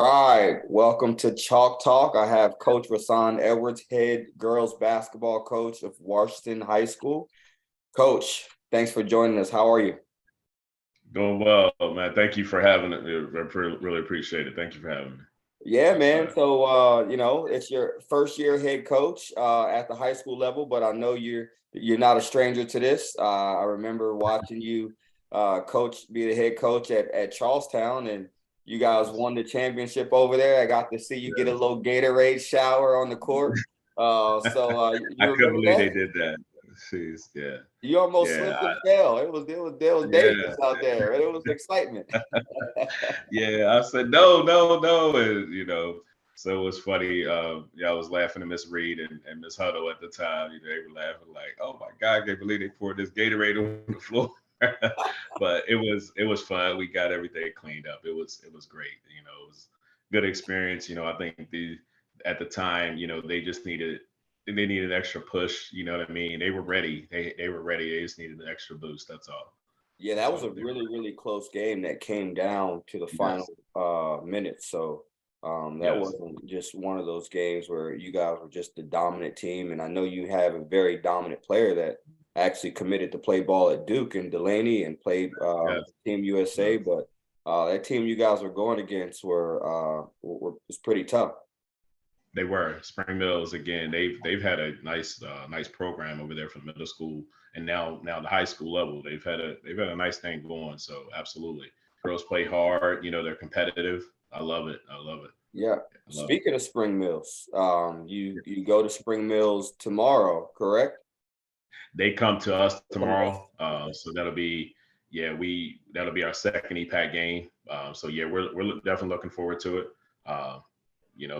All right, welcome to Chalk Talk. I have Coach Rahsaan Edwards, head girls basketball coach of Washington High School. Coach, thanks for joining us. How are you? Doing well, man. Thank you for having it. Really appreciate it. Thank you for having me. Yeah, Yes, man. sir. So it's your first year head coach at the high school level, but I know you're not a stranger to this. I remember watching you be the head coach at Charlestown, and you guys Yes. won the championship over there. I got to see you get a Yes. little Gatorade shower on the court. I You couldn't remember believe they that? did that. Jeez, yeah. You almost Yeah. slipped and fell. It was Yeah. dangerous out there. It was excitement. Yeah. I said, no, no, no. And, so it was funny. Yeah, I was laughing at Miss Reed and Miss Huddle at the time. They were laughing like, oh my God, I can't believe they poured this Gatorade on the floor. But it was fun. We got everything cleaned up. It was great. It was good experience. I think the at the time, they just needed an extra push. You know what I mean? They were ready. They were ready. They just needed an extra boost. That's all. Yeah, that was a So they were really, really close game that came down to the final yes, minutes. So that yes, wasn't just one of those games where you guys were just the dominant team. And I know you have a very dominant player that actually committed to play ball at Duke and Delaney and played yes, Team USA. yes. But that team you guys were going against were was pretty tough. They were Spring Mills again. They've had a nice program over there from middle school and now the high school level. They've had a nice thing going. So absolutely, girls play hard. They're competitive. I love it. I love it. Yeah. I love it. Speaking of Spring Mills, you go to Spring Mills tomorrow, correct? They come to us Come on. tomorrow. So that'll be our second EPAC game. So yeah, we're definitely looking forward to it. Uh,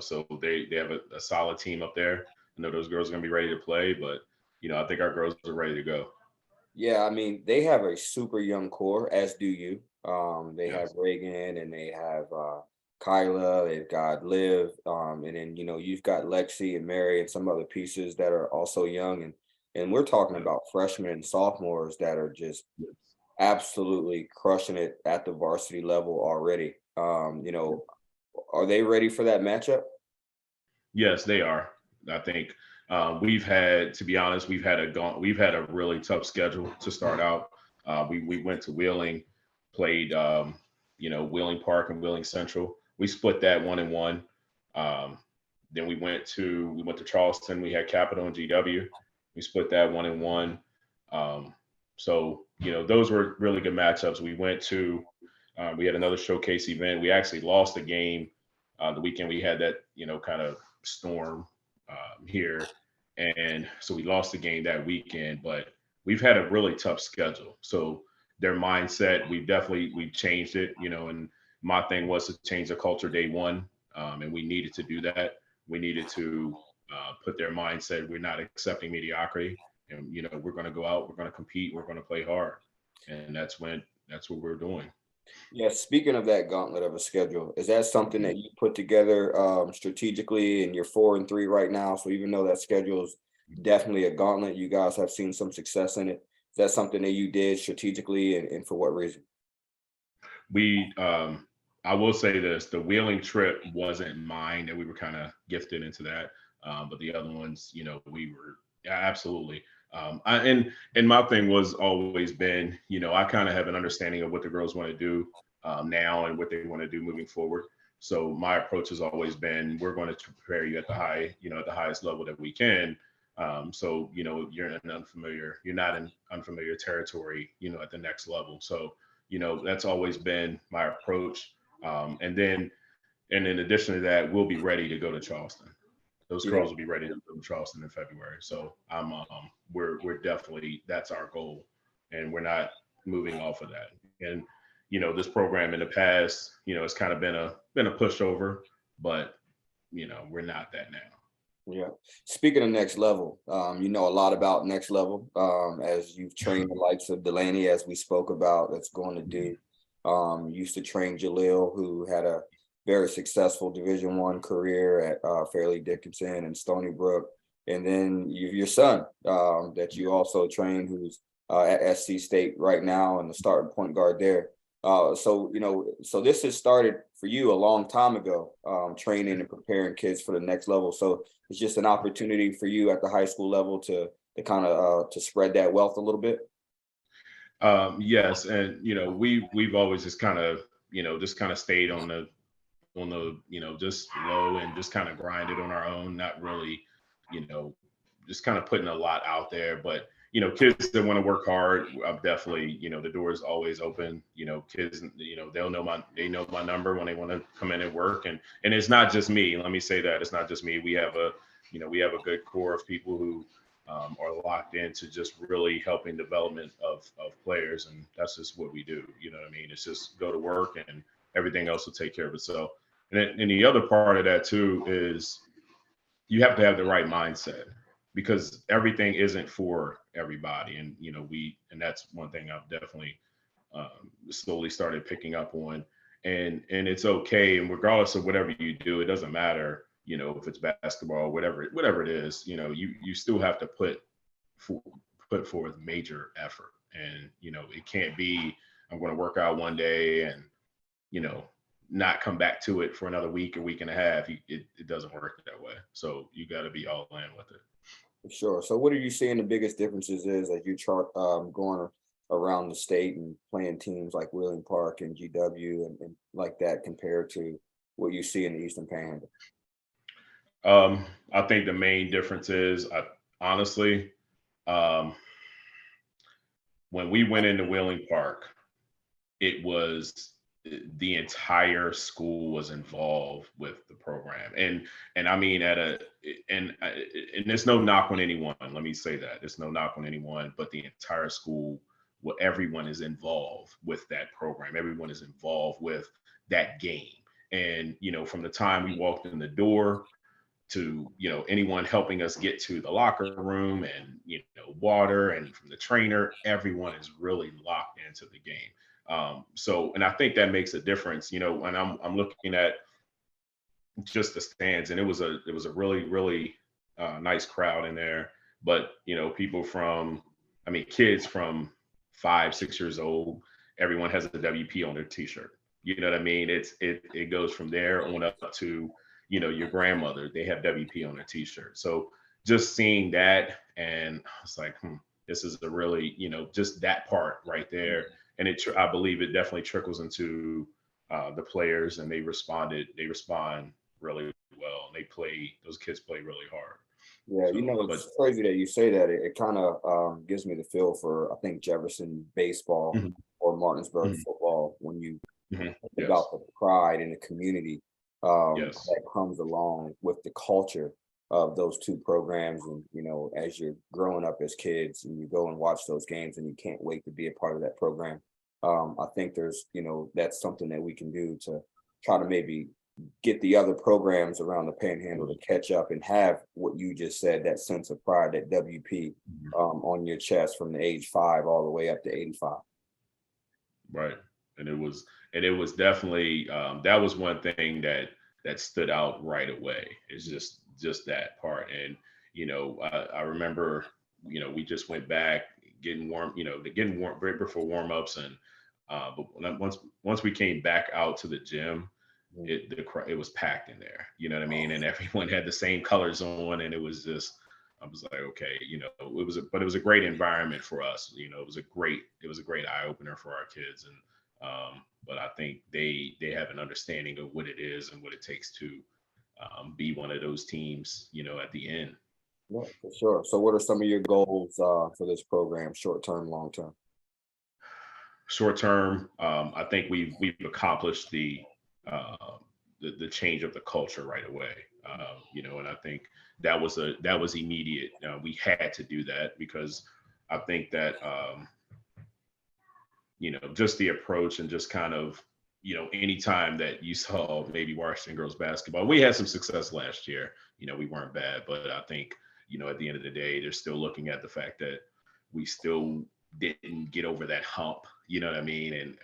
so they have a solid team up there. I know those girls are gonna be ready to play, but I think our girls are ready to go. Yeah, I mean, they have a super young core, as do you. They have Yes. Reagan and they have Kyla, they've got Liv, and then you've got Lexi and Mary and some other pieces that are also young and we're talking Yes. about freshmen and sophomores that are just Yes. absolutely crushing it at the varsity level already. Are they ready for that matchup? Yes, they are. I think to be honest, we've had a really tough schedule to start out. We went to Wheeling, played Wheeling Park and Wheeling Central. We split that 1-1. Um, then we went to Charleston. We had Capital and GW. We split that 1-1. Um, so those were really good matchups. We had another showcase event. We actually lost the game the weekend. We had that kind of storm here, and so we lost the game that weekend. But we've had a really tough schedule, so their mindset we've changed it. And my thing was to change the culture day one, and we needed to do that. We needed to put their mindset. We're not accepting mediocrity, and we're going to go out. We're going to compete. We're going to play hard, and that's what we're doing. Yeah, speaking of that gauntlet of a schedule, is that something that you put together strategically and you're 4-3 right now? So even though that schedule is definitely a gauntlet, you guys have seen some success in it. Is that something that you did strategically and for what reason? we I will say this: the Wheeling trip wasn't mine, and we were kind of gifted into that. But the other ones, we were, yeah, absolutely. And my thing was always been, I kind of have an understanding of what the girls want to do now and what they want to do moving forward. So my approach has always been, we're going to prepare you at the highest level that we can. So you're not in unfamiliar territory, at the next level. So that's always been my approach. And in addition to that, we'll be ready to go to Charleston. Those Yeah. girls will be ready to go to Charleston in February. So we're definitely, that's our goal, and we're not moving off of that. And this program in the past, it's kind of been a pushover, but we're not that now. Yeah. Speaking of next level, you know a lot about next level as you've trained the likes of Delaney, as we spoke about, that's going to do. Used to train Jaleel, who had a very successful Division I career at Fairleigh Dickinson and Stony Brook. And then your son that you also train, who's at SC State right now and the starting point guard there. So, so this has started for you a long time ago, training and preparing kids for the next level. So it's just an opportunity for you at the high school level to kind of to spread that wealth a little bit. Yes, and we've always just kind of stayed on the just low and just kind of grinded on our own, not really, you know, just kind of putting a lot out there. But kids that want to work hard, I'm definitely, the door is always open. Kids, they know my number when they want to come in and work, and it's not just me. Let me say that it's not just me. We have a good core of people who are locked into just really helping development of players, and that's just what we do. You know what I mean? It's just go to work, and everything else will take care of itself. And the other part of that too is you have to have the right mindset because everything isn't for everybody. And and that's one thing I've definitely slowly started picking up on. And it's okay. And regardless of whatever you do, it doesn't matter. If it's basketball, whatever it is, you still have to for, put forth major effort. And it can't be I'm going to work out one day and you know not come back to it for another week or week and a half. It doesn't work that way. So you got to be all in with it. Sure. So what are you seeing the biggest differences is as you chart going around the state and playing teams like Wheeling Park and GW and like that compared to what you see in the Eastern Panhandle? I think the main difference is, honestly, um, when we went into Wheeling Park, it was the entire school was involved with the program, and I mean and there's no knock on anyone. Let me say that there's no knock on anyone, but the entire school, well, everyone is involved with that program. Everyone is involved with that game, and from the time we walked in the door to anyone helping us get to the locker room and water, and from the trainer, everyone is really locked into the game. So and I think that makes a difference. When I'm looking at just the stands, and it was a really nice crowd in there. But people from, I mean, kids from 5 6 years old, everyone has a WP on their t-shirt. You know what I mean? It goes from there on up to your grandmother, they have WP on their t-shirt. So just seeing that, and I was like, this is a really just that part right there. And I believe it definitely trickles into the players, and they respond really well. And those kids play really hard. Yeah, So, but it's crazy that you say that. It kind of gives me the feel for, I think, Jefferson baseball mhm, or Martinsburg mhm, football when you think about yes, the pride in the community yes, that comes along with the culture of those two programs. And, as you're growing up as kids and you go and watch those games and you can't wait to be a part of that program. I think there's, that's something that we can do to try to maybe get the other programs around the panhandle to catch up and have what you just said, that sense of pride, that WP mhm, on your chest from the age 5 all the way up to 85. right. And it was definitely that was one thing that stood out right away. It's just that part. And I remember we just went back getting warm, getting warm right before warm ups, and but once we came back out to the gym, Mm. it was packed in there. You know what I mean? And everyone had the same colors on, and it was just. I was like, okay, but it was a great environment for us. It was a great eye opener for our kids, and but I think they have an understanding of what it is and what it takes to be one of those teams, at the end. Yeah, for sure. So, what are some of your goals for this program, short term, long term? Short term, I think we've accomplished the change of the culture right away. And I think that was immediate. We had to do that because I think that just the approach and just kind of anytime that you saw maybe Washington girls basketball, we had some success last year. We weren't bad, but I think at the end of the day, they're still looking at the fact that we still didn't get over that hump. You know what I mean? And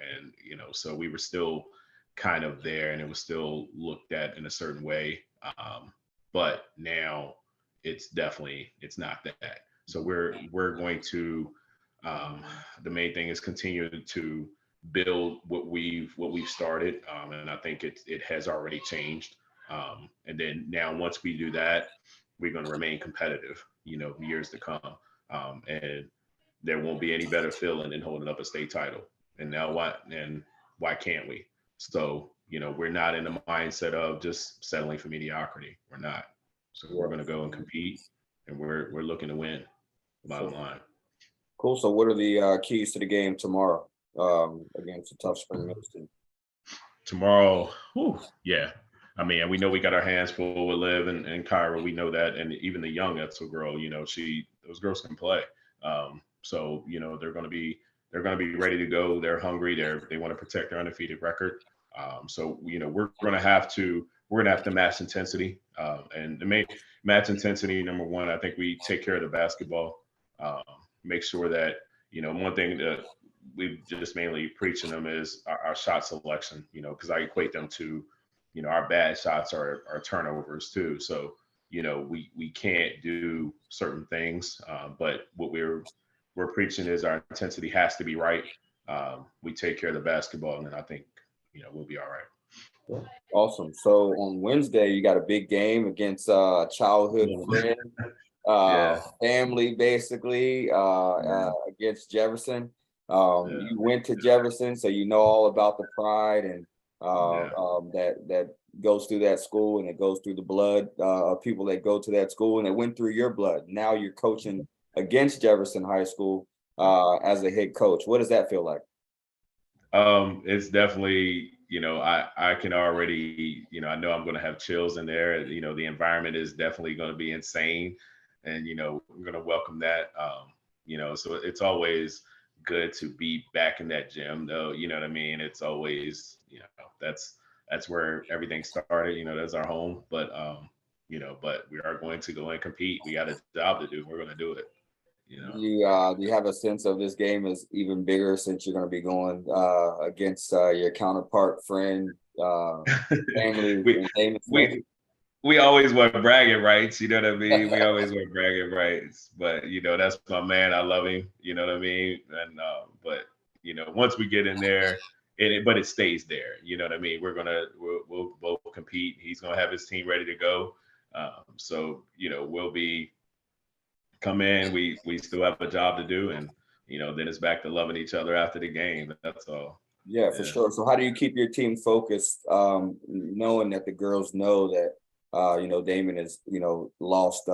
so we were still kind of there, and it was still looked at in a certain way. But now it's not that. So we're going to um, the main thing is continue to build what we've started, and I think it has already changed. And then now once we do that, we're going to remain competitive, years to come. And there won't be any better feeling than holding up a state title. And now why can't we? So, we're not in the mindset of just settling for mediocrity. We're not. So we're going to go and compete, and we're looking to win. Bottom line. Cool. So what are the keys to the game tomorrow against a tough Spring Mills team? Tomorrow, yeah. I mean, we know we got our hands full with Liv and Kyra. We know that, and even the young Etzel girl, those girls can play. So they're going to be ready to go. They're hungry. They want to protect their undefeated record. So we're going to have to match intensity, and to make match intensity number one. I think we take care of the basketball. Make sure that one thing that we've just mainly preaching them is our shot selection. Because I equate them to our bad shots are turnovers too. So we can't do certain things, but what we're preaching is our intensity has to be right. We take care of the basketball, and then I think we'll be all right. Awesome. So on Wednesday, you got a big game against childhood friend, family, basically, against Jefferson. You went to Jefferson, so you know all about the pride and that goes through that school, and it goes through the blood of people that go to that school, and it went through your blood. Now you're coaching against Jefferson High School as a head coach. What does that feel like? It's definitely, I can already, I know I'm going to have chills in there. The environment is definitely going to be insane, and we're going to welcome that. So it's always good to be back in that gym, though. You know what I mean? It's always, that's where everything started. That's our home. But but we are going to go and compete. We got a job to do. We're going to do it. Do you have a sense of this game is even bigger since you're going to be going against your counterpart, friend, family? we always want bragging rights, you know what I mean? We always want bragging rights, but that's my man. I love him, you know what I mean? And but once we get in there, but it stays there, you know what I mean? We'll both compete. He's gonna have his team ready to go. So we'll be come in. We still have a job to do, and then it's back to loving each other after the game. That's all. Yeah, for sure. So how do you keep your team focused, knowing that the girls know that Damon has, lost,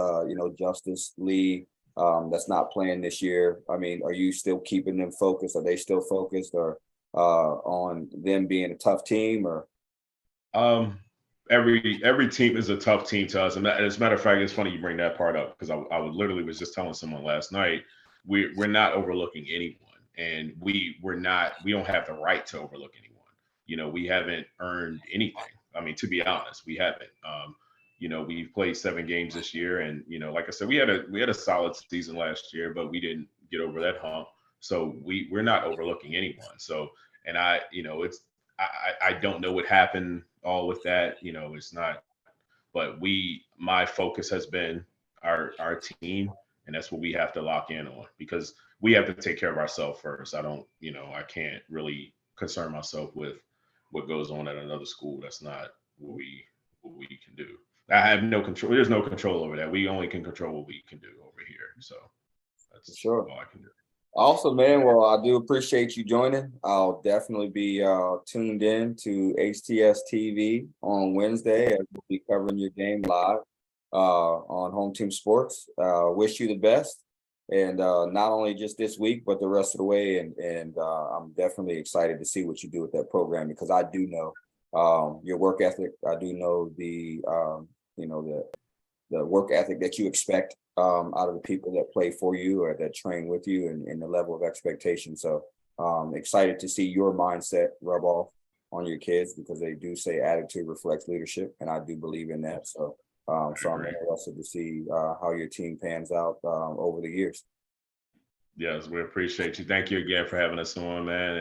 Justice Lee, that's not playing this year. I mean, are you still keeping them focused? Are they still focused or on them being a tough team or? Every team is a tough team to us. And as a matter of fact, it's funny you bring that part up because I literally was just telling someone last night, we're not overlooking anyone, and we don't have the right to overlook anyone. We haven't earned anything. I mean, to be honest, we haven't. We've played 7 games this year, and like I said, we had a solid season last year, but we didn't get over that hump. So we're not overlooking anyone. So, and I don't know what happened all with that. It's not, but my focus has been our team, and that's what we have to lock in on because we have to take care of ourselves first. I can't really concern myself with what goes on at another school. That's not what we can do. I have no control. There's no control over that. We only can control what we can do over here. So that's all I can do. Awesome, man. Well, I do appreciate you joining. I'll definitely be tuned in to HTS TV on Wednesday as we'll be covering your game live on Home Team Sports. Wish you the best, and not only just this week, but the rest of the way. And I'm definitely excited to see what you do with that program because I do know your work ethic. I do know the work ethic that you expect out of the people that play for you or that train with you and the level of expectation. So excited to see your mindset rub off on your kids because they do say attitude reflects leadership. And I do believe in that. So I'm interested to see how your team pans out over the years. Yes, we appreciate you. Thank you again for having us on, man.